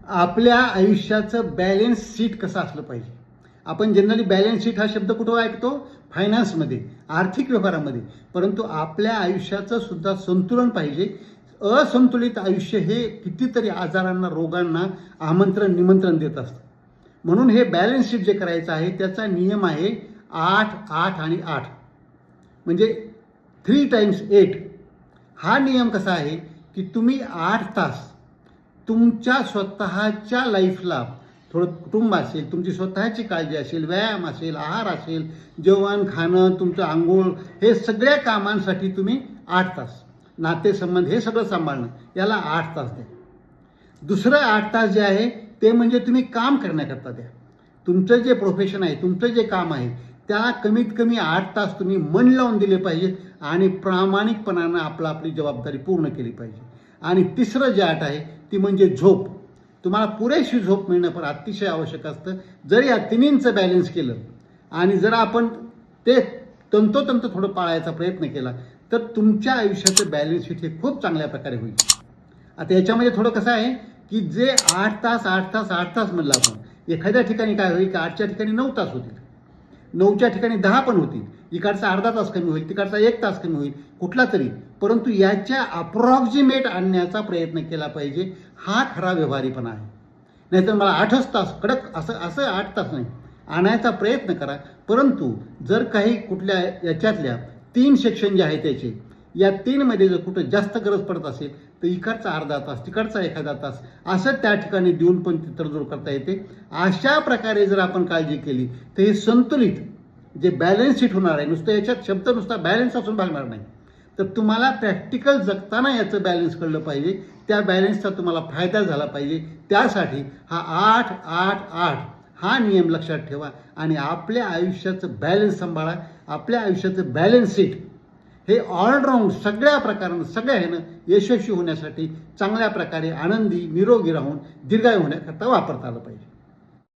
आपल्या आयुष्याचं balance sheet कसं असलं पाहिजे. आपण जनरली बॅलन्स शीट हा शब्द कुठं ऐकतो? फायनान्समध्ये, आर्थिक व्यवहारामध्ये. परंतु आपल्या आयुष्याचं सुद्धा संतुलन पाहिजे. असंतुलित आयुष्य हे कितीतरी आजारांना, रोगांना आमंत्रण निमंत्रण देत असतं. म्हणून हे बॅलन्स शीट जे करायचं आहे त्याचा नियम आहे 8, 8 आणि 8, म्हणजे 3 टाइम्स 8. हा नियम कसा आहे की तुम्ही 8 तास तुमच्या स्वतःच्या लाईफला, थोडं कुटुंब असेल, तुमची स्वतःची काळजी असेल, व्यायाम असेल, आहार असेल, जेवण खाणं, तुमचं आंघोळ, हे सगळ्या कामांसाठी तुम्ही 8 तास, नातेसंबंध हे सगळं सांभाळणं, याला 8 तास द्या. दुसरं 8 तास जे आहे ते म्हणजे तुम्ही काम करण्याकरता द्या. तुमचं जे प्रोफेशन आहे, तुमचं जे काम आहे त्याला कमीत कमी 8 तास तुम्ही मन लावून दिले पाहिजेत आणि प्रामाणिकपणानं आपली जबाबदारी पूर्ण केली पाहिजे. आणि तिसरं जे 8 आहे ती म्हणजे झोप. तुम्हाला पुरेशी झोप मिळणं पण अतिशय आवश्यक असतं. जर या तिन्हींचं बॅलन्स केलं आणि जर आपण ते तंतोतंत थोडं पाळायचा प्रयत्न केला तर तुमच्या आयुष्याचं बॅलन्स शीट हे खूप चांगल्या प्रकारे होईल. आता याच्यामध्ये थोडं कसं आहे की जे 8 तास 8 तास 8 तास म्हणलं आपण, एखाद्या ठिकाणी काय होईल की 8च्या ठिकाणी 9 तास होतील, 9च्या ठिकाणी 10 पण होतील, इकडचा अर्धा तास कमी होईल, तिकडचा 1 तास कमी होईल, कुठला तरी. परंतु याच्या अप्रॉक्सिमेट आणण्याचा प्रयत्न केला पाहिजे. हा खरा व्यवहारीपणा आहे. नाहीतर मला 8च तास कडक असं 8 तास नाही, आणायचा प्रयत्न करा. परंतु जर काही कुठल्या याच्यातल्या 3 सेक्शन जे आहेत त्याचे, या 3मध्ये जर कुठं जास्त गरज पडत असेल तर इकडचा अर्धा तास, तिकडचा एखादा तास, असं त्या ठिकाणी देऊन पण तडजोड करता येते. अशा प्रकारे जर आपण काळजी केली तर हे संतुलित जे बॅलन्स शीट होणार आहे, नुसतं याच्यात शब्द नुसता बॅलन्स असून भागणार नाही. तर तुम्हाला प्रॅक्टिकल जगताना याचं बॅलन्स कळलं पाहिजे, त्या बॅलन्सचा तुम्हाला फायदा झाला पाहिजे. त्यासाठी हा 8, 8, 8 हा नियम लक्षात ठेवा आणि आपल्या आयुष्याचं बॅलन्स सांभाळा. आपल्या आयुष्याचं बॅलन्स शीट हे ऑलराऊंड सगळ्या प्रकारानं, सगळ्या ह्यानं यशस्वी होण्यासाठी चांगल्या प्रकारे आनंदी, निरोगी राहून दीर्घायू होण्याकरता वापरता आलं पाहिजे.